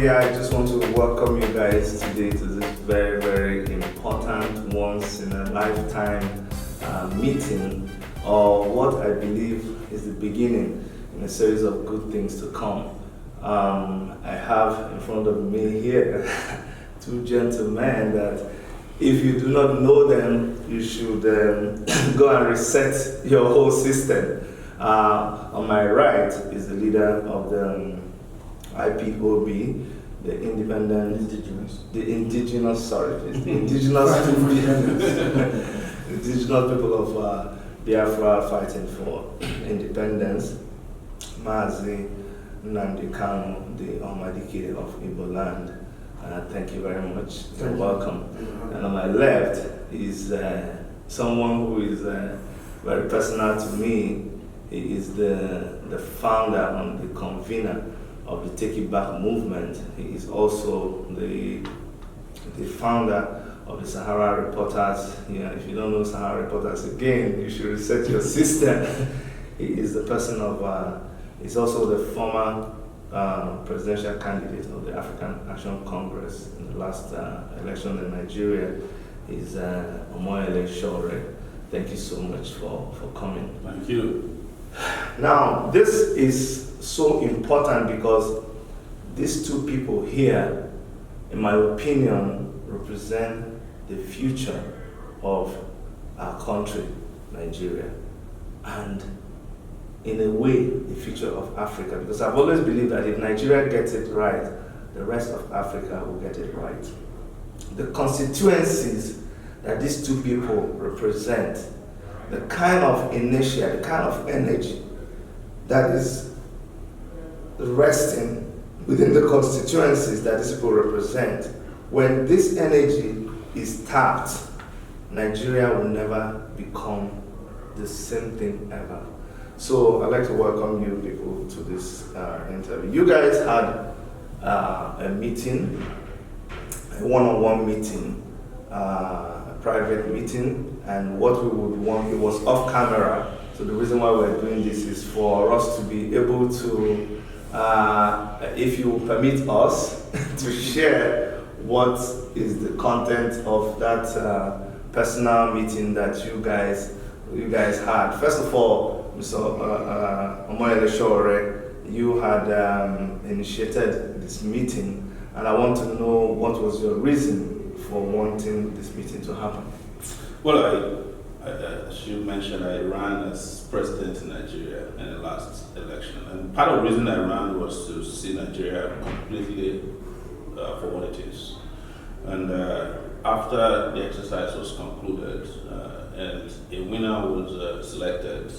WorshipMedia, I just want to welcome you guys today to this very, very important once in a lifetime meeting, or what I believe is the beginning in a series of good things to come. I have in front of me here two gentlemen that if you do not know them, you should go and reset your whole system. On my right is the leader of the IPOB, the Indigenous people of Biafra fighting for independence, Mazi, Nnamdi Kanu, the Almighty of Igbo land. Thank you very much. You're welcome. And on my left is someone who is very personal to me. He is the founder and the convener of the Take It Back movement. He is also the founder of the Sahara Reporters. Yeah, if you don't know Sahara Reporters, again, you should reset your system. He is the person of, he's also the former presidential candidate of the African Action Congress in the last election in Nigeria. He's Omoyele Sowore. Thank you so much for coming. Thank you. Now, this is so important because these two people here, in my opinion, represent the future of our country, Nigeria, and in a way, the future of Africa. Because I've always believed that if Nigeria gets it right, the rest of Africa will get it right. The constituencies that these two people represent, the kind of inertia, the kind of energy that is resting within the constituencies that these people represent, when this energy is tapped, Nigeria will never become the same thing ever. So I'd like to welcome you people to this interview. You guys had a meeting, a one-on-one meeting, a private meeting, and what we would want, it was off camera. So the reason why we're doing this is for us to be able to, if you permit us, to share what is the content of that personal meeting that you guys had. First of all, Mr. Omoyele Sowore, you had initiated this meeting, and I want to know what was your reason for wanting this meeting to happen. Well, as you mentioned, I ran as president in Nigeria in the last election, and part of the reason I ran was to see Nigeria completely for what it is. And after the exercise was concluded and a winner was selected,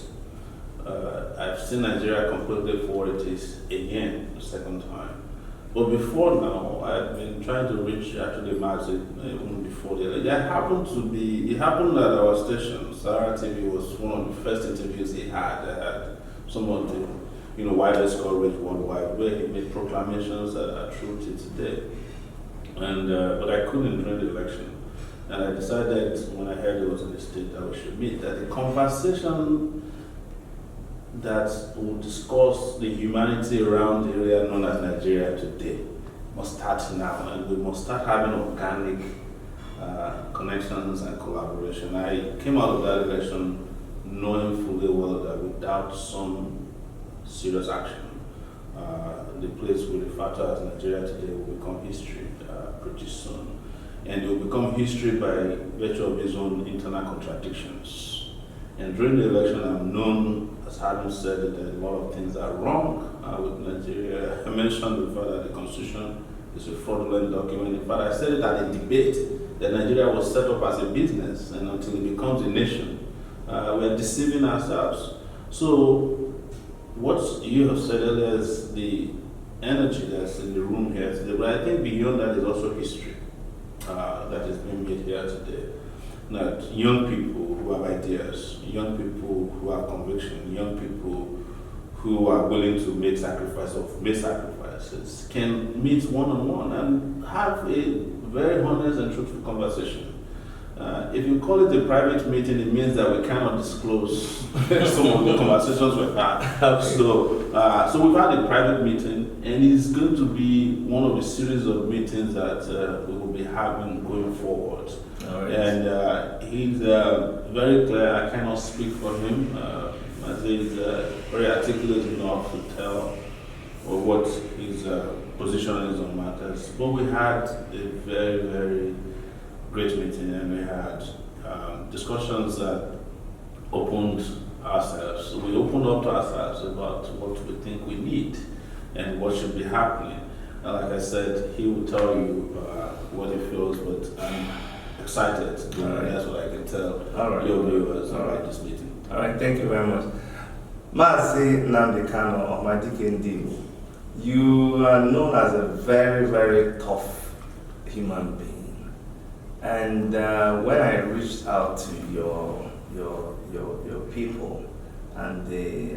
I've seen Nigeria completely for what it is again, the second time. But before now, I've been trying to reach actually Mazi even before the election. It happened at our station. Sarah TV was one of the first interviews he had. They had some of the widest coverage worldwide, where he made proclamations that are true to today. And but I couldn't during the election. And I decided when I heard it was in the state that we should meet, that the conversation that will discuss the humanity around the area known as Nigeria today must start now, and we must start having organic connections and collaboration. I came out of that election knowing fully well that without some serious action, the place we refer to as Nigeria today will become history pretty soon. And it will become history by virtue of its own internal contradictions. And during the election, I'm known as having said that a lot of things are wrong with Nigeria. I mentioned the fact that the Constitution is a fraudulent document. In fact, I said it at a debate that Nigeria was set up as a business, and until it becomes a nation, we're deceiving ourselves. So, what you have said earlier is the energy that's in the room here today, but I think beyond that is also history that is being made here today. That young people who have ideas, young people who have conviction, young people who are willing to make sacrifices can meet one-on-one and have a very honest and truthful conversation. If you call it a private meeting, it means that we cannot disclose some of the conversations we've had. Okay. So we've had a private meeting, and it's going to be one of the series of meetings that we will be having going forward. All right. And he's very clear. I cannot speak for him. Mazi is very articulate enough to tell what his position is on matters. But we had a very, very great meeting, and we had discussions that opened ourselves. So we opened up to ourselves about what we think we need and what should be happening. And like I said, he will tell you what he feels, but I'm excited. Right. That's what I can tell Your viewers about this meeting. All right, thank you very much. Mazi Nnamdi Kanu of my DKND, you are known as a very, very tough human being. And when I reached out to your people, and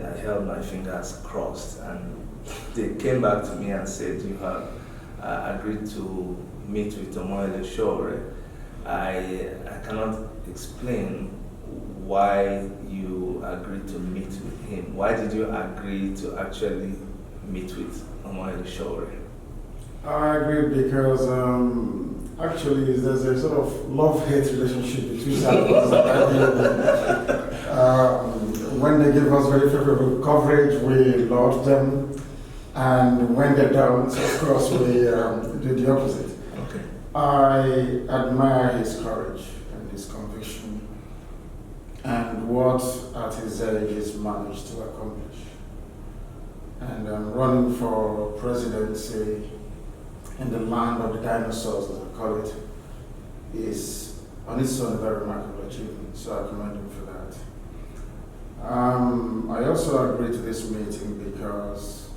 I held my fingers crossed, and they came back to me and said you have agreed to meet with Omoyele Sowore, I cannot explain why you agreed to meet with him. Why did you agree to actually meet with Omoyele Sowore? I agree because actually there's a sort of love-hate relationship between Southwest and IPOB. When they give us very favorable coverage, we laud them, and when they don't, of course, we do the opposite. Okay. I admire his courage and his conviction and what at his age he's managed to accomplish. And running for presidency in the land of the dinosaurs, as I call it, is on its own a very remarkable achievement, so I commend him for that. I also agree to this meeting because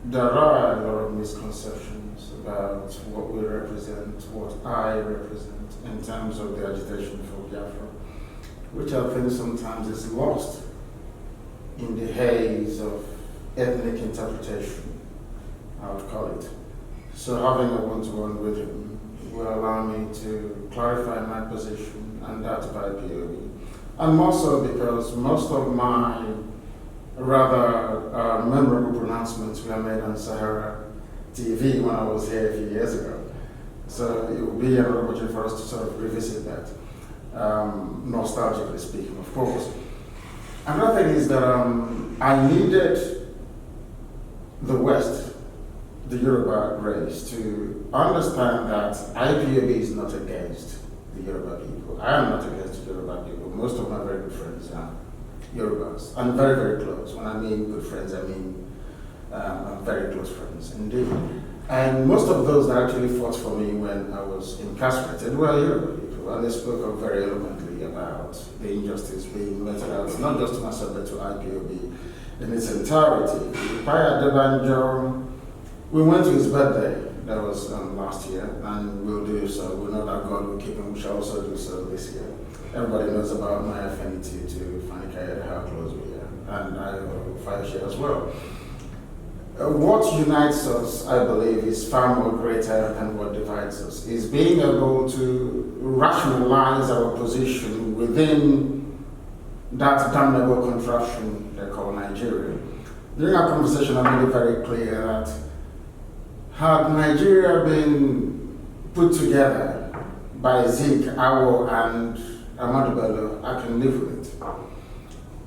there are a lot of misconceptions about what we represent, what I represent in terms of the agitation for Biafra, which I think sometimes is lost in the haze of ethnic interpretation, I would call it. So having a one-to-one with him will allow me to clarify my position and that of IPOB. And more so because most of my rather memorable pronouncements were made on Sahara TV when I was here a few years ago. So it will be an opportunity for us to sort of revisit that, nostalgically speaking, of course. Another thing is that I needed the West, the Yoruba race, to understand that IPOB is not against the Yoruba people. I am not against the Yoruba people. Most of my very good friends are Yorubas, and very, very close. When I mean good friends, I mean very close friends indeed. And most of those that actually fought for me when I was incarcerated were Yoruba people, and they spoke up very eloquently about the injustice being meted out, not just to myself, but to IPOB in its entirety. Prior Debanjo, we went to his birthday, that was last year, and we'll do so. We know that God will keep him, we shall also do so this year. Everybody knows about my affinity to Fani Kayode, how close we are, and I share as well. What unites us, I believe, is far more greater than what divides us, is being able to rationalize our position within that damnable contraption they call Nigeria. During our conversation, I made it very clear that had Nigeria been put together by Zeke, Awo, and Ahmadu Bello, I can live with it.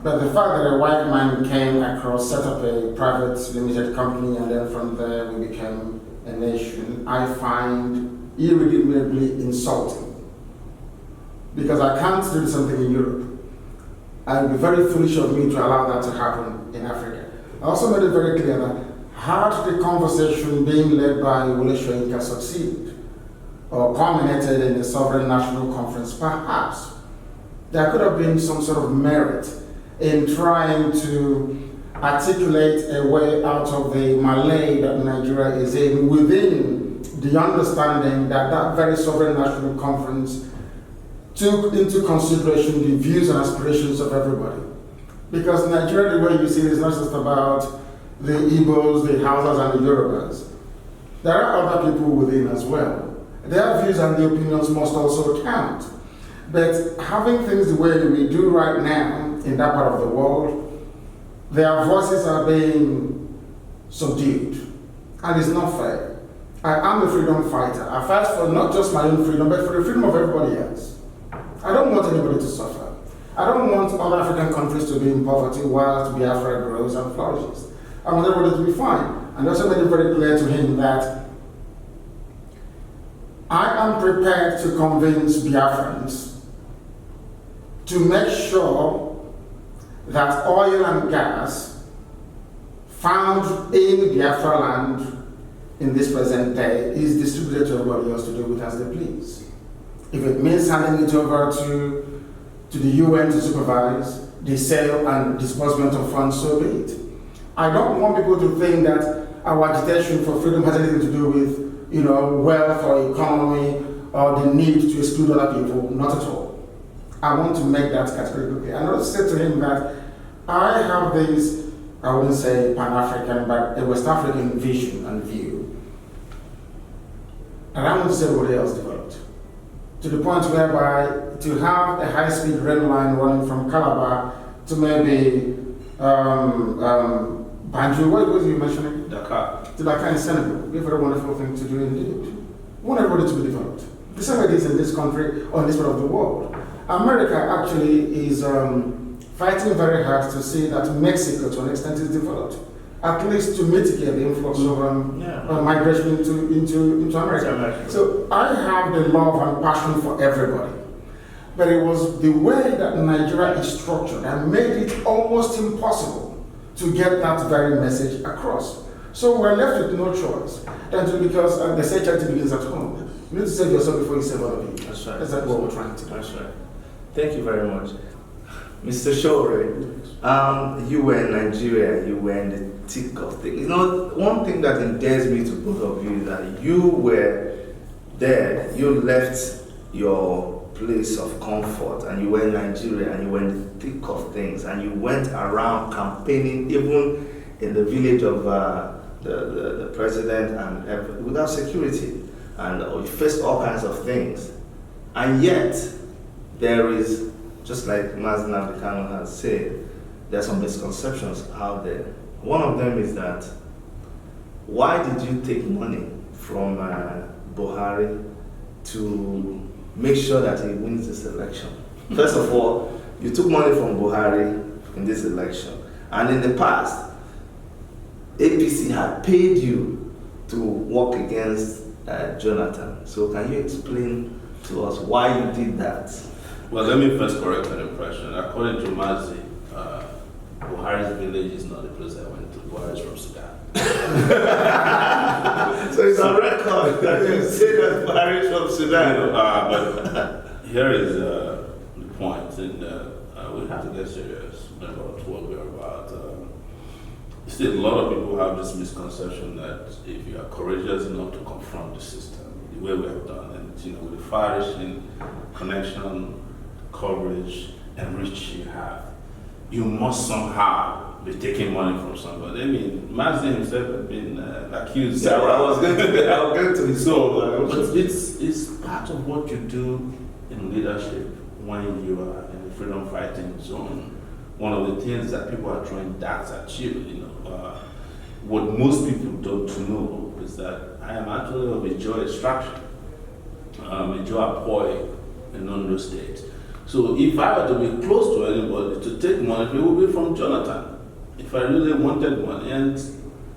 But the fact that a white man came across, set up a private limited company, and then from there we became a nation, I find irredeemably insulting. Because I can't do something in Europe. It would be very foolish of me to allow that to happen in Africa. I also made it very clear that had the conversation being led by Wole Soyinka succeeded, or culminated in a sovereign national conference, perhaps there could have been some sort of merit in trying to articulate a way out of the melee that Nigeria is in within the understanding that that very sovereign national conference took into consideration the views and aspirations of everybody. Because Nigeria, the way you see it, is not just about the Igbos, the Hausas, and the Yorubas. There are other people within as well. Their views and their opinions must also count. But having things the way we do right now in that part of the world, their voices are being subdued. And it's not fair. I am a freedom fighter. I fight for not just my own freedom, but for the freedom of everybody else. I don't want anybody to suffer. I don't want other African countries to be in poverty whilst Biafra grows and flourishes. I want everybody to be fine. And also made it very clear to him that I am prepared to convince Biafrans to make sure that oil and gas found in Biafra land in this present day is distributed to everybody else to do with as they please. If it means handing it over to the UN to supervise the sale and disbursement of funds, so be it. I don't want people to think that our agitation for freedom has anything to do with, wealth or economy or the need to exclude other people. Not at all. I want to make that categorically clear. And I also said to him that I have this, I wouldn't say Pan-African, but a West African vision and view. And I want to see everybody else developed. To the point whereby to have a high-speed rail line running from Calabar to maybe Banjul, what was you mentioning? Dakar. To Dakar in Senegal. We have a very wonderful thing to do indeed. We want everybody to be developed. The same way it is in this country or in this part of the world. America actually is fighting very hard to see that Mexico, to an extent, is developed. At least to mitigate the influx of migration into America. So I have the love and passion for everybody. But it was the way that Nigeria is structured that made it almost impossible to get that very message across. So we're left with no choice than to, because they say charity begins at home. You need to save yourself before you save other people. That's right. That's what we're trying to do. That's right. Thank you very much. Mr. Sowore, you were in Nigeria, you were in the thick of things. One thing that endears me to both of you is that you were there, you left your place of comfort and you were in Nigeria and you were in the thick of things and you went around campaigning even in the village of the president and without security, and you faced all kinds of things. And yet, there is, just like Mazi Nnamdi Kanu has said, there are some misconceptions out there. One of them is that, why did you take money from Buhari to make sure that he wins this election? First of all, you took money from Buhari in this election, and in the past, APC had paid you to work against Jonathan. So can you explain to us why you did that? Well, let me first correct an impression. According to Mazi, Buhari's village is not the place I went to. Buhari is from Sudan. So it's on record that you say that Buhari is from Sudan. But here is the point, and we have to get serious about what we're about. Still, a lot of people have this misconception that if you are courageous enough to confront the system, the way we have done, and with the far-reaching connection, coverage, and reach you have, you must somehow be taking money from somebody. I mean, Mazi himself has been accused. Yeah, I was going to his So, but it's part of what you do in leadership when you are in the freedom fighting zone. One of the things that people are throwing darts at you, what most people don't know is that I am actually of a Joe extraction. A Joe Apoy in Enugu State. So if I were to be close to anybody to take money, it would be from Jonathan. If I really wanted money, and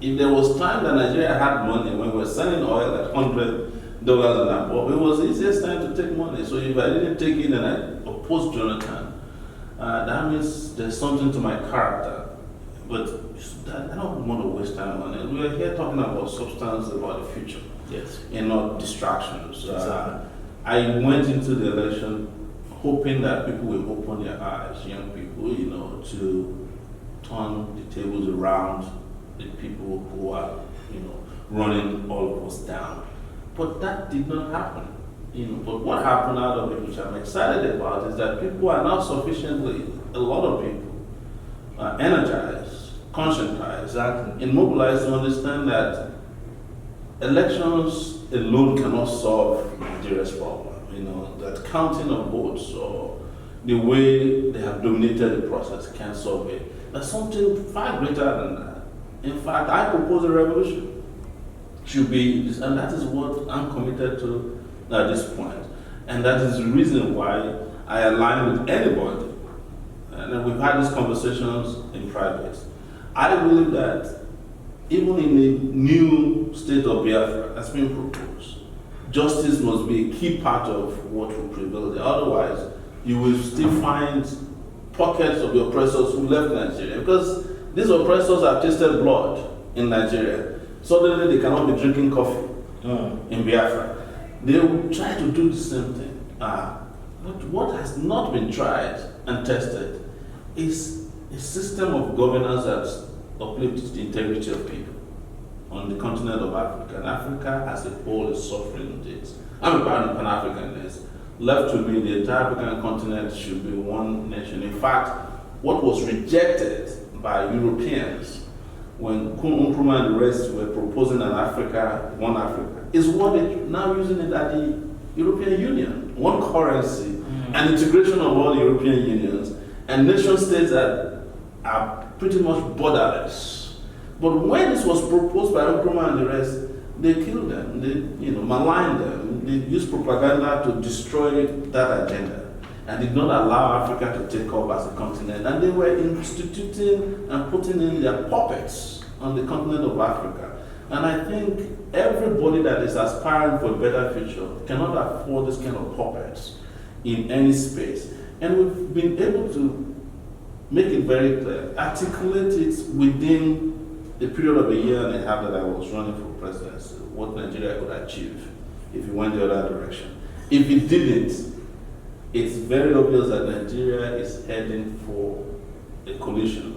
if there was time that Nigeria had money when we were selling oil at $100 and above, it was the easiest time to take money. So if I didn't take it and I opposed Jonathan, that means there's something to my character. But I don't want to waste time on it. We are here talking about substance, about the future. Yes. And not distractions. Exactly. I went into the election hoping that people will open their eyes, young people, to turn the tables around the people who are, running all of us down. But that did not happen. But what happened out of it, which I'm excited about, is that people are now sufficiently, a lot of people, energized, conscientized, and mobilized to understand that elections alone cannot solve Nigeria's problem. that counting of votes or the way they have dominated the process can solve it. There's something far greater than that. In fact, I propose a revolution. Should be, and that is what I'm committed to at this point. And that is the reason why I align with anybody. And we've had these conversations in private. I believe that even in a new state of Biafra that's been proposed, justice must be a key part of what will prevail there. Otherwise, you will still find pockets of the oppressors who left Nigeria, because these oppressors have tasted blood in Nigeria. Suddenly they cannot be drinking coffee in Biafra. They will try to do the same thing. But what has not been tried and tested is a system of governance that uplifts the integrity of people on the continent of Africa. And Africa as a whole is suffering this. I'm a Pan-Africanist. Left to me, the entire African continent should be one nation. In fact, what was rejected by Europeans when Nkrumah and the rest were proposing an Africa, one Africa, is what they're now using it at the European Union. One currency and integration of all the European unions and nation states that are pretty much borderless. But when this was proposed by Nkrumah and the rest, they killed them, they maligned them, they used propaganda to destroy that agenda and did not allow Africa to take up as a continent. And they were instituting and putting in their puppets on the continent of Africa. And I think everybody that is aspiring for a better future cannot afford this kind of puppets in any space. And we've been able to make it very clear, articulate it within the period of a year and a half that I was running for presidency, what Nigeria could achieve if it went the other direction. If it didn't, it's very obvious that Nigeria is heading for a collision.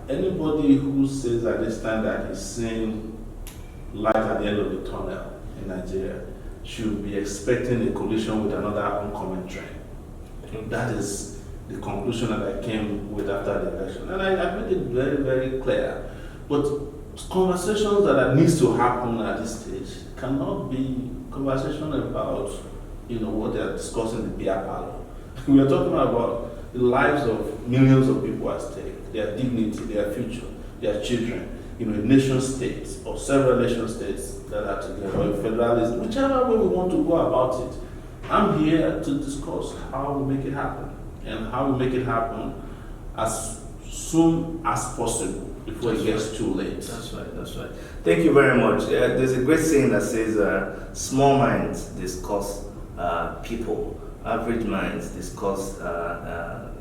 Anybody who says at this time that he's seeing light at the end of the tunnel in Nigeria should be expecting a collision with another oncoming train. That is the conclusion that I came with after the election. And I made it very, very clear. But conversations that needs to happen at this stage cannot be conversation about what they are discussing in the beer parlor. We are talking about the lives of millions of people at stake, their dignity, their future, their children, a nation state or several nation states that are together, or federalism, whichever way we want to go about it. I'm here to discuss how we make it happen and how we make it happen as soon as possible before it gets too late. That's right. Thank you very much. There's a great saying that says, small minds discuss people, average minds discuss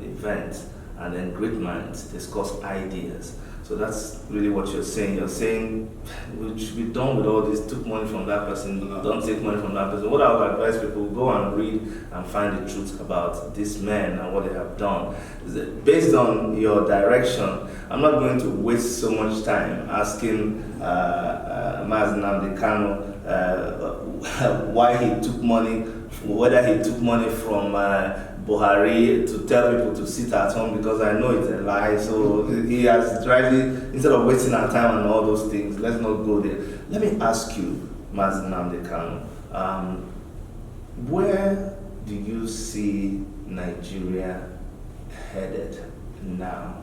events, and then great minds discuss ideas. So that's really what you're saying. You're saying we should be done with all this, took money from that person, don't take money from that person. What I would advise people, go and read and find the truth about these men and what they have done. Based on your direction, I'm not going to waste so much time asking Mazi Nnamdi Kanu why he took money, whether he took money from Buhari to tell people to sit at home, because I know it's a lie. So he has tried it, instead of wasting our time on all those things, let's not go there. Let me ask you, Mazi Nnamdi Kanu, where do you see Nigeria headed now?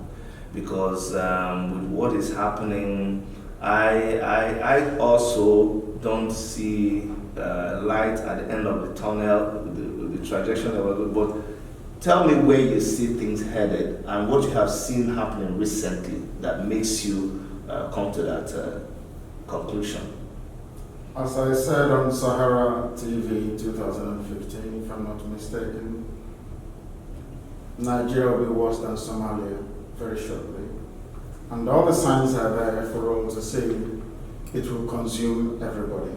Because with what is happening, I also don't see light at the end of the tunnel, the trajectory that we're good. But tell me where you see things headed and what you have seen happening recently that makes you come to that conclusion. As I said on Sahara TV 2015, if I'm not mistaken, Nigeria will be worse than Somalia very shortly. And all the signs are there for all to see. It will consume everybody.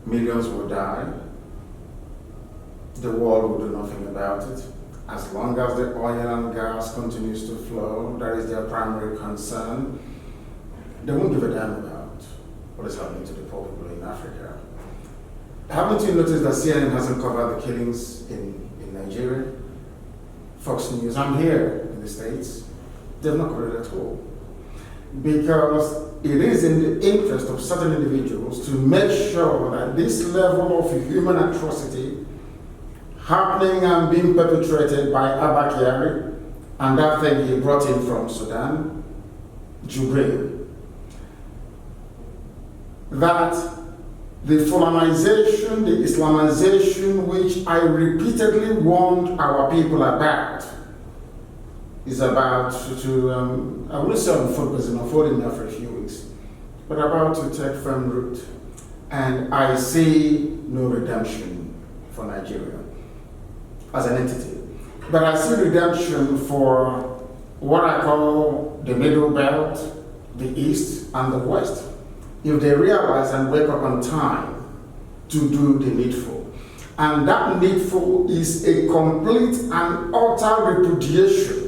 Millions will die. The world will do nothing about it. As long as the oil and gas continues to flow, that is their primary concern. They won't give a damn about what is happening to the poor people in Africa. Haven't you noticed that CNN hasn't covered the killings in Nigeria? Fox News, I'm here in the States, they've not covered it at all. because it is in the interest of certain individuals to make sure that this level of human atrocity happening and being perpetrated by Abba Kyari and that thing he brought in from Sudan, Jubril, that the Fulanization, the Islamization, which I repeatedly warned our people about, is about to I wouldn't say on foot, because it's been unfolding now for a few weeks, but about to take firm root. And I see no redemption for Nigeria as an entity. But I see redemption for what I call the Middle Belt, the East, and the West, if they realize and wake up on time to do the needful. And that needful is a complete and utter repudiation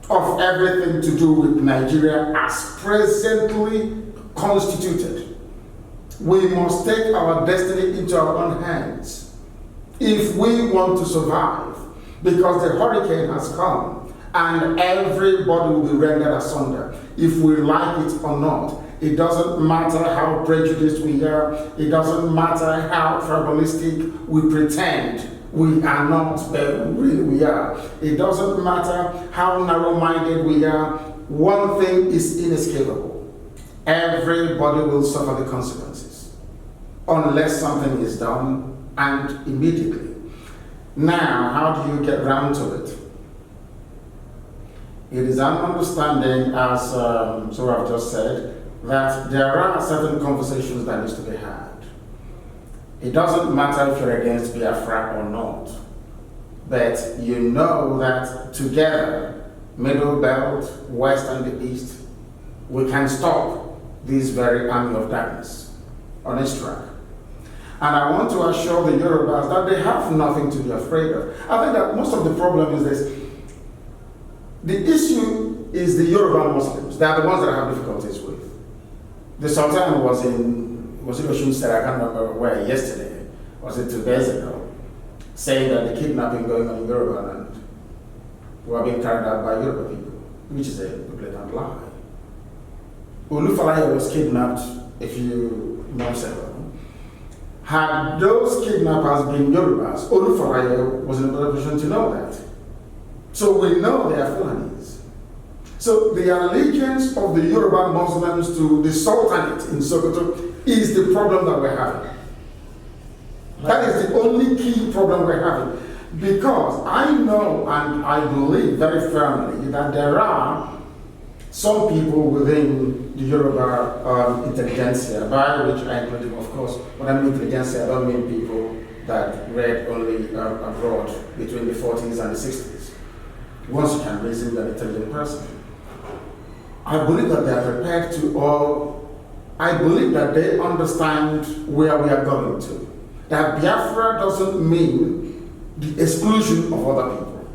of everything to do with Nigeria as presently constituted. We must take our destiny into our own hands if we want to survive, because the hurricane has come and everybody will be rendered asunder, if we like it or not. It doesn't matter how prejudiced we are, it doesn't matter how tribalistic we pretend we are not, but really we are. It doesn't matter how narrow-minded we are. One thing is inescapable. Everybody will suffer the consequences unless something is done, and immediately. Now, how do you get round to it? It is an understanding, as so I've just said, that there are certain conversations that needs to be had. It doesn't matter if you're against Biafra or not, but you know that together, Middle Belt, West and the East, we can stop this very army of darkness on its track. And I want to assure the Yorubas that they have nothing to be afraid of. I think that most of the problem is this. The issue is the Yoruba Muslims. They are the ones that I have difficulties with. The Sultan was it Oshun State, I can't remember where, yesterday, was it 2 days ago, saying that the kidnapping going on in Yoruba land were being carried out by Yoruba people, which is a blatant lie. Olufalaye was kidnapped a few months ago. Had those kidnappers been Yorubas, Olufalaye was in a better position to know that. So we know they are Fulanis. So the allegiance of the Yoruba Muslims to the Sultanate in Sokoto is the problem that we're having. That is the only key problem we're having. Because I know and I believe very firmly that there are some people within the Yoruba intelligentsia, by which I include, of course, when I mean intelligentsia, I don't mean people that read only abroad between the 40s and the 60s. Once you can reason, you're an intelligent person. I believe that they are prepared to, or I believe that they understand where we are going to. That Biafra doesn't mean the exclusion of other people.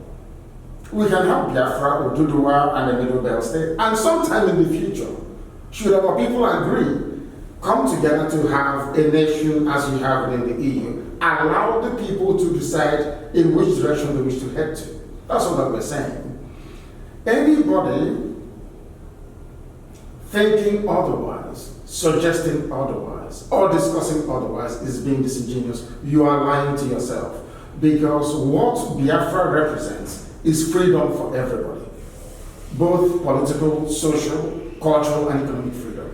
We can have Biafra, Oduduwa, and the Middle Belt State, and sometime in the future, should our people agree, come together to have a nation as we have in the EU, allow the people to decide in which direction they wish to head to. That's what we're saying. Anybody thinking otherwise, suggesting otherwise, or discussing otherwise is being disingenuous. You are lying to yourself. Because what Biafra represents is freedom for everybody. Both political, social, cultural, and economic freedom.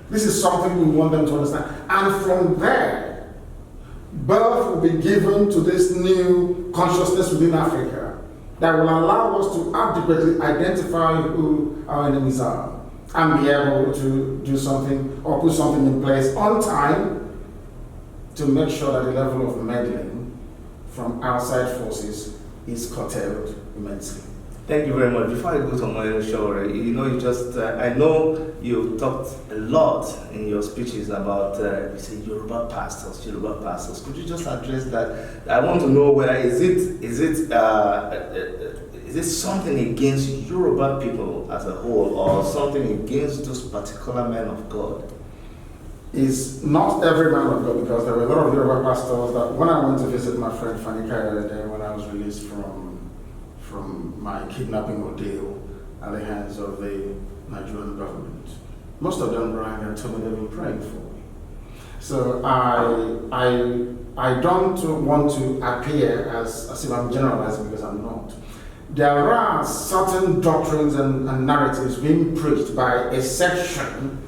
This is something we want them to understand. And from there, birth will be given to this new consciousness within Africa that will allow us to adequately identify who our enemies are and be able to do something or put something in place on time to make sure that the level of meddling from outside forces is curtailed immensely. Thank you very much. Before I go to Omoyele Sowore, you just, I know you've talked a lot in your speeches about, you say Yoruba pastors. Could you just address that? I want to know whether is it something against Yoruba people as a whole, or something against those particular men of God? Is not every man of God, because there were a lot of Yoruba pastors that when I went to visit my friend Fanny Kayode when I was released from my kidnapping ordeal, at the hands of the Nigerian government. Most of them rang and told me they've been praying for me. So I don't want to appear as if I'm generalizing, because I'm not. There are certain doctrines and narratives being preached by a section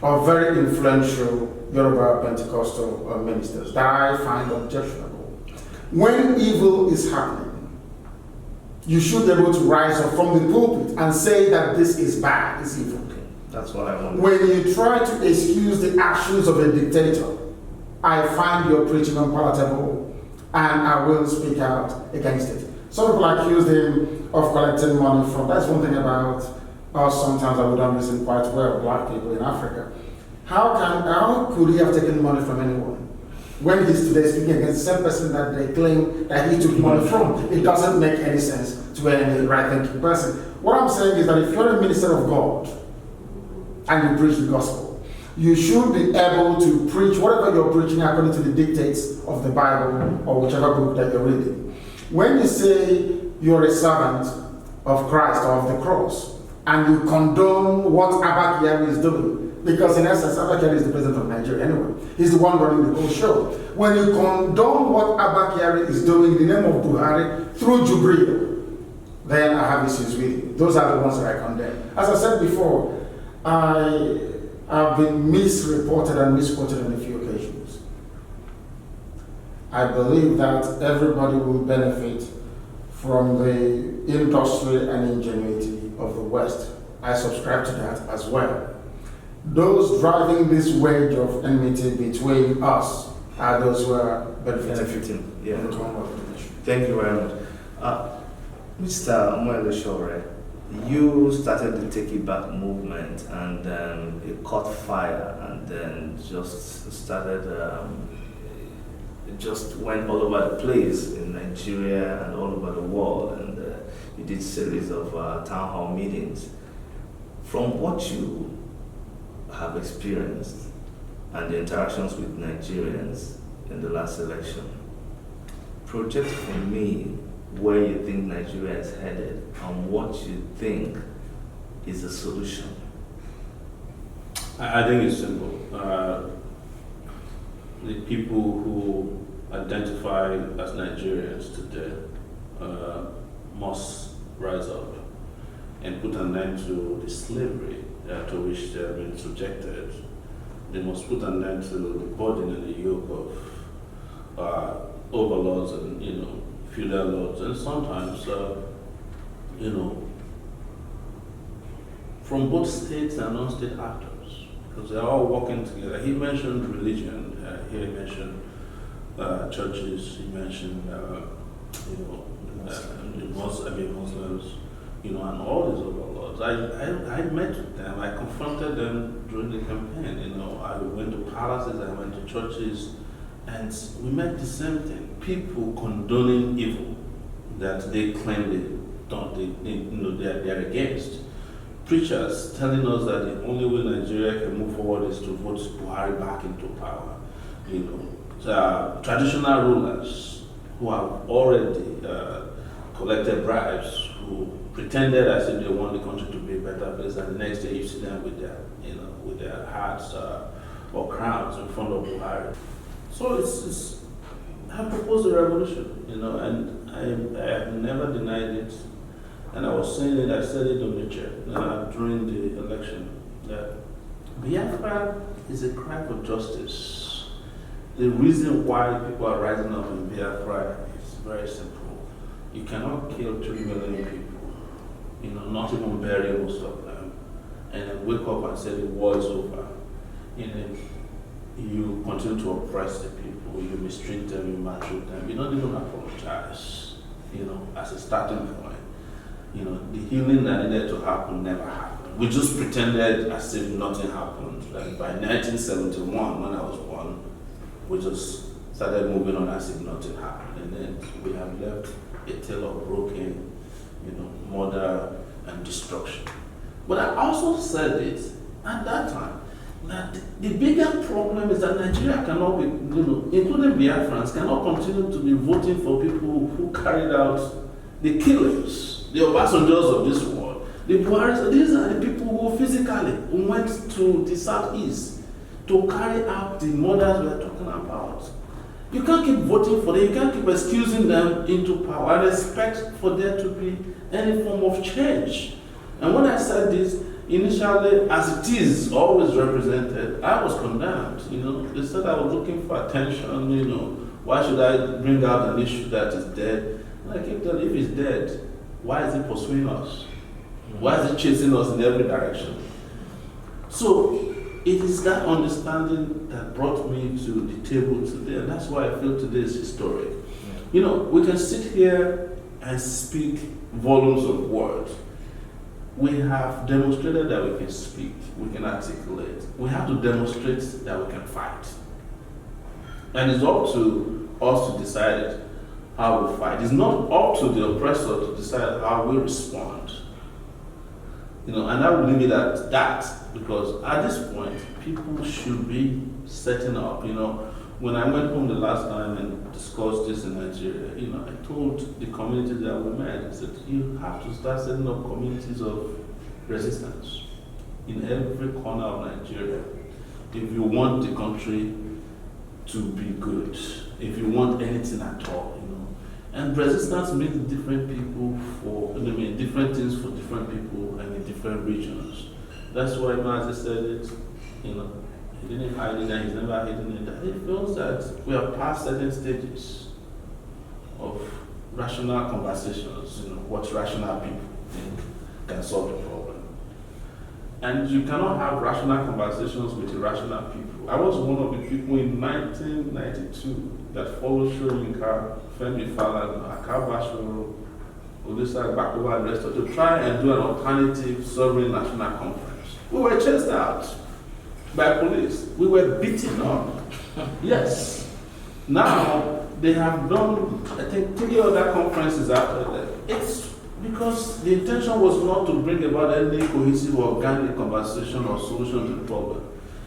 of very influential Yoruba Pentecostal ministers that I find objectionable. When evil is happening, you should be able to rise up from the pulpit and say that this is bad, it's evil. That's what I want. When you try to excuse the actions of a dictator, I find your preaching unpalatable, and I will speak out against it. Some people accuse him of collecting money from, that's one thing about us sometimes that we don't listen quite well, black people in Africa. How could he have taken money from anyone when he's today speaking against the same person that they claim that he took money from? It doesn't make any sense to any right-thinking person. What I'm saying is that if you're a minister of God and you preach the gospel, you should be able to preach whatever you're preaching according to the dictates of the Bible or whichever book that you're reading. When you say you're a servant of Christ or of the cross, and you condone what Abba Kyari is doing, because in essence, Abba Kyari is the president of Nigeria anyway. He's the one running the whole show. When you condone what Abba Kyari is doing in the name of Buhari through Jubril, then I have issues with you. Those are the ones that I condemn. As I said before, I have been misreported and misquoted on a few occasions. I believe that everybody will benefit from the industry and ingenuity of the West. I subscribe to that as well. Those driving this wedge of enmity between us are those who are benefiting. Yeah. Thank you very much. Mr. Omoyele Sowore, you started the Take It Back movement, and then it caught fire, and then just started, it just went all over the place in Nigeria and all over the world, and you did a series of town hall meetings. From what you have experienced and the interactions with Nigerians in the last election, project for me where you think Nigeria is headed and what you think is the solution. I think it's simple. The people who identify as Nigerians today must rise up and put an end to the slavery to which they have been subjected. They must put an end to the burden and the yoke of overlords and feudal lords, and sometimes from both states and non-state actors, because they're all working together. He mentioned religion. He mentioned churches. He mentioned Muslims. And all these overlords. I met with them. I confronted them during the campaign. I went to palaces. I went to churches, and we met the same thing. People condoning evil that they claim they're against. Preachers telling us that the only way Nigeria can move forward is to vote Buhari back into power. Traditional rulers who have already collected bribes, who pretended as if they want the country to be a better place, and the next day you see them with their hats or crowns in front of Buhari. So I proposed a revolution, and I have never denied it. And I was saying it, I said it on the chair during the election, that Biafra is a cry for justice. The reason why people are rising up in Biafra is very simple. You cannot kill 3 million people, not even bury most of them, and then wake up and say the war is over. You continue to oppress the people, you mistreat them, you maltreat them, you don't even apologize, as a starting point. The healing that needed to happen never happened. We just pretended as if nothing happened. Like by 1971, when I was born, we just started moving on as if nothing happened. And then we have left a tale of broken, murder and destruction. But I also said it at that time, that the bigger problem is that Nigeria cannot be, including Biafrans, cannot continue to be voting for people who carried out the killings, the Obasanjos of this world, The Buharis, these are the people who physically went to the southeast to carry out the murders we are talking about. You can't keep voting for them, you can't keep excusing them into power and expect for there to be any form of change. And when I said this, initially, as it is always represented, I was condemned. They said I was looking for attention, why should I bring out an issue that is dead? And I keep telling, if it's dead, why is it pursuing us? Why is it chasing us in every direction? So it is that understanding that brought me to the table today, and that's why I feel today is historic. We can sit here and speak volumes of words. We have demonstrated that we can speak, we can articulate. We have to demonstrate that we can fight. And it's up to us to decide how we fight. It's not up to the oppressor to decide how we respond. And I will leave it at that, because at this point, people should be setting up. When I went home the last time and discussed this in Nigeria, I told the community that we met, I said, you have to start setting up communities of resistance in every corner of Nigeria if you want the country to be good, if you want anything at all. And resistance means different people different things for different people and in different regions. That's why Mazi said it, he didn't hide it and he's never hidden it. That he feels that we are past certain stages of rational conversations, what rational people think can solve the problem. And you cannot have rational conversations with irrational people. I was one of the people in 1992 that followed Shoyinka, Femi Falana, Akabasho, Odessa Bakova, and the rest of to try and do an alternative sovereign national conference. We were chased out by police. We were beaten up. Yes. Now, they have done, I think, 3 other conferences after that. It's because the intention was not to bring about any cohesive organic conversation or solution to the problem.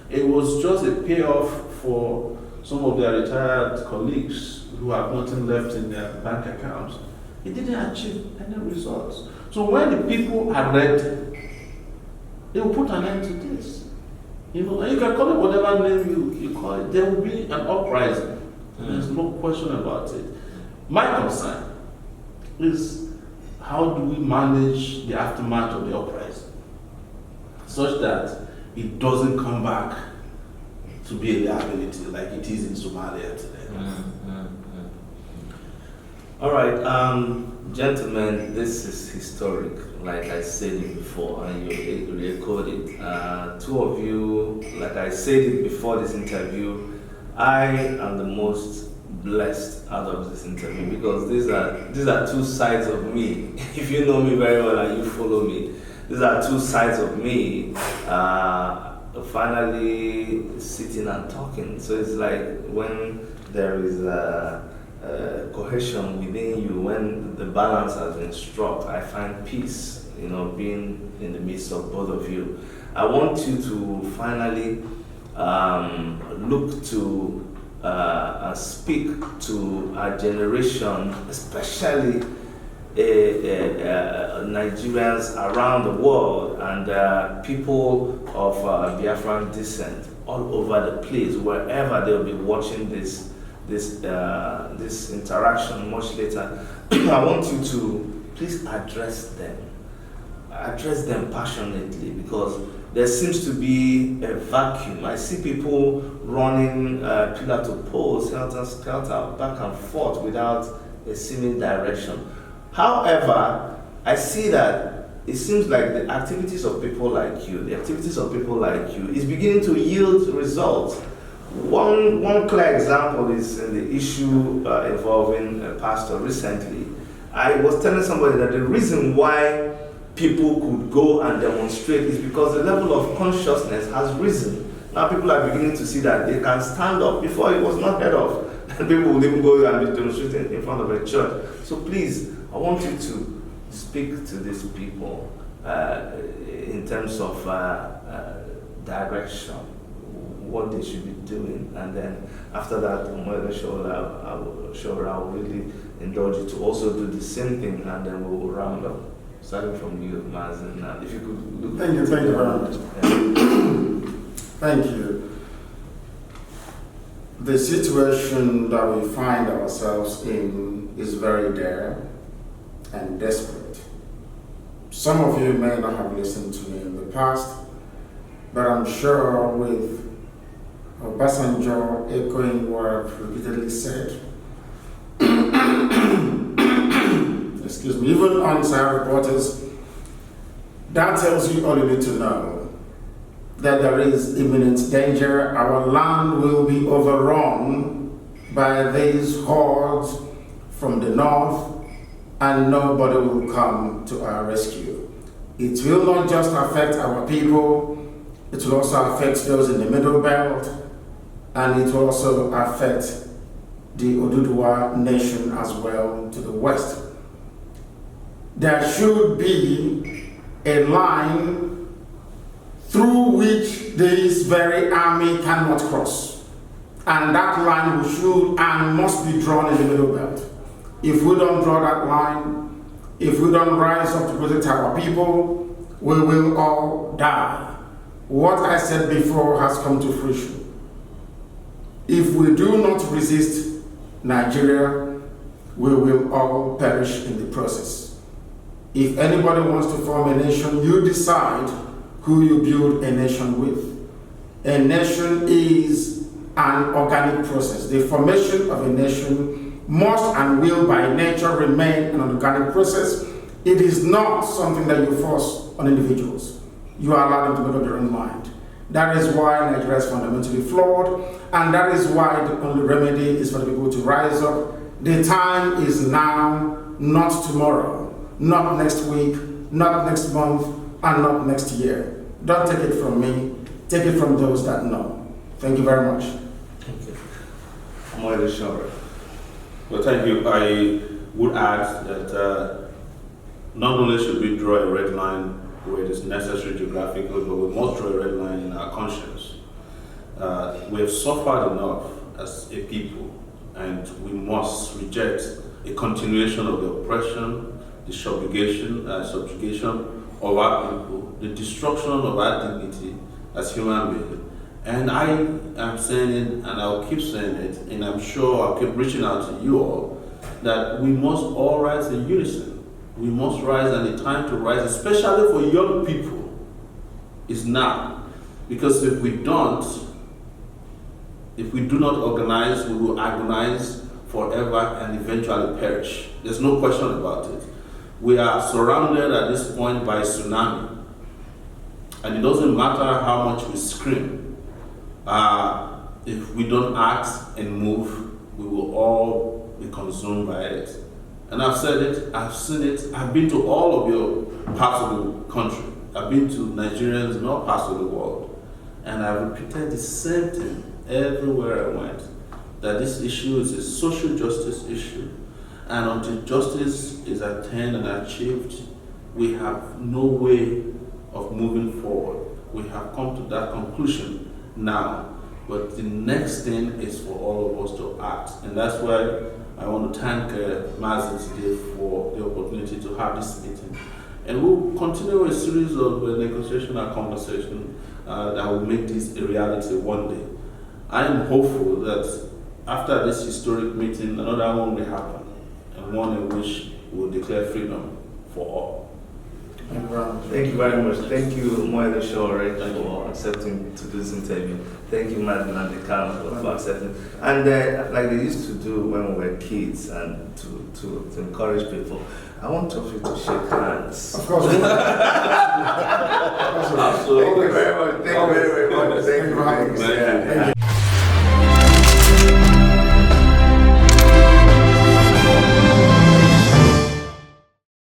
It was just a payoff for some of their retired colleagues who have nothing left in their bank accounts. It didn't achieve any results. So when the people are ready, they will put an end to this. And you can call it whatever name you call it. There will be an uprising. There's no question about it. My concern is, how do we manage the aftermath of the uprising such that it doesn't come back to be a liability like it is in Somalia today? All right, gentlemen, this is historic, like I said it before, and you echoed it. 2 of you, like I said it before this interview, I am the most blessed out of this interview, because these are 2 sides of me. If you know me very well and you follow me, these are 2 sides of me finally sitting and talking. So it's like when there is cohesion within you, when the balance has been struck, I find peace, being in the midst of both of you. I want you to finally look to speak to our generation, especially Nigerians around the world and people of Biafran descent all over the place, wherever they'll be watching this interaction much later. I want you to please address them passionately, because there seems to be a vacuum. I see people running pillar to post, skelter, back and forth without a seeming direction. However, I see that it seems like the activities of people like you is beginning to yield results. One clear example is in the issue involving a pastor recently. I was telling somebody that the reason why people could go and demonstrate is because the level of consciousness has risen. Now people are beginning to see that they can stand up. Before, it was not heard of. And people would even go and be demonstrating in front of a church. So please, I want you to speak to these people in terms of direction, what they should be doing. And then after that, Omoyele Sowore, I will really indulge you to also do the same thing, and then we will round up. starting from you, Mazi. Now, if you could look. Thank you very much. Thank you. The situation that we find ourselves in is very dire and desperate. Some of you may not have listened to me in the past, but I'm sure with Obasanjo echoing what I've repeatedly said, excuse me, even on-site reporters, that tells you all you need to know, that there is imminent danger. Our land will be overrun by these hordes from the north, and nobody will come to our rescue. It will not just affect our people, it will also affect those in the middle belt, and it will also affect the Oduduwa nation as well to the west. There should be a line through which this very army cannot cross. And that line should and must be drawn in the middle belt. If we don't draw that line, if we don't rise up to protect our people, we will all die. What I said before has come to fruition. If we do not resist Nigeria, we will all perish in the process. If anybody wants to form a nation, you decide who you build a nation with. A nation is an organic process. The formation of a nation must and will by nature remain an organic process. It is not something that you force on individuals. You allow them to make up their own mind. That is why Nigeria is fundamentally flawed, and that is why the only remedy is for the people to rise up. The time is now, not tomorrow, not next week, not next month, and not next year. Don't take it from me, take it from those that know. Thank you very much. Thank you. Omoyele Sowore. Well, thank you. I would add that not only should we draw a red line where it is necessary geographically, but we must draw a red line in our conscience. We have suffered enough as a people, and we must reject a continuation of the oppression, the subjugation of our people, the destruction of our dignity as human beings. And I am saying it, and I'll keep saying it, and I'm sure I'll keep reaching out to you all, that we must all rise in unison. We must rise, and the time to rise, especially for young people, is now. Because if we do not organize, we will agonize forever and eventually perish. There's no question about it. We are surrounded at this point by tsunami. And it doesn't matter how much we scream. If we don't act and move, we will all be consumed by it. And I've said it, I've seen it, I've been to all of your parts of the country. I've been to Nigerians in all parts of the world. And I've repeated the same thing everywhere I went, that this issue is a social justice issue. And until justice is attained and achieved, we have no way of moving forward. We have come to that conclusion now. But the next thing is for all of us to act. And that's why I want to thank Mazi today for the opportunity to have this meeting. And we'll continue a series of negotiation and conversation that will make this a reality one day. I am hopeful that after this historic meeting, another one will happen, and one in which we will declare freedom for all. Thank you very much. Thank you, Omoyele Sowore, for accepting to do this interview. Thank you, Nnamdi Kanu, for accepting. And like they used to do when we were kids, and to encourage people, I want all of you to shake hands. Of course. Absolutely. Thank you very much. Thank you very much. Thank you.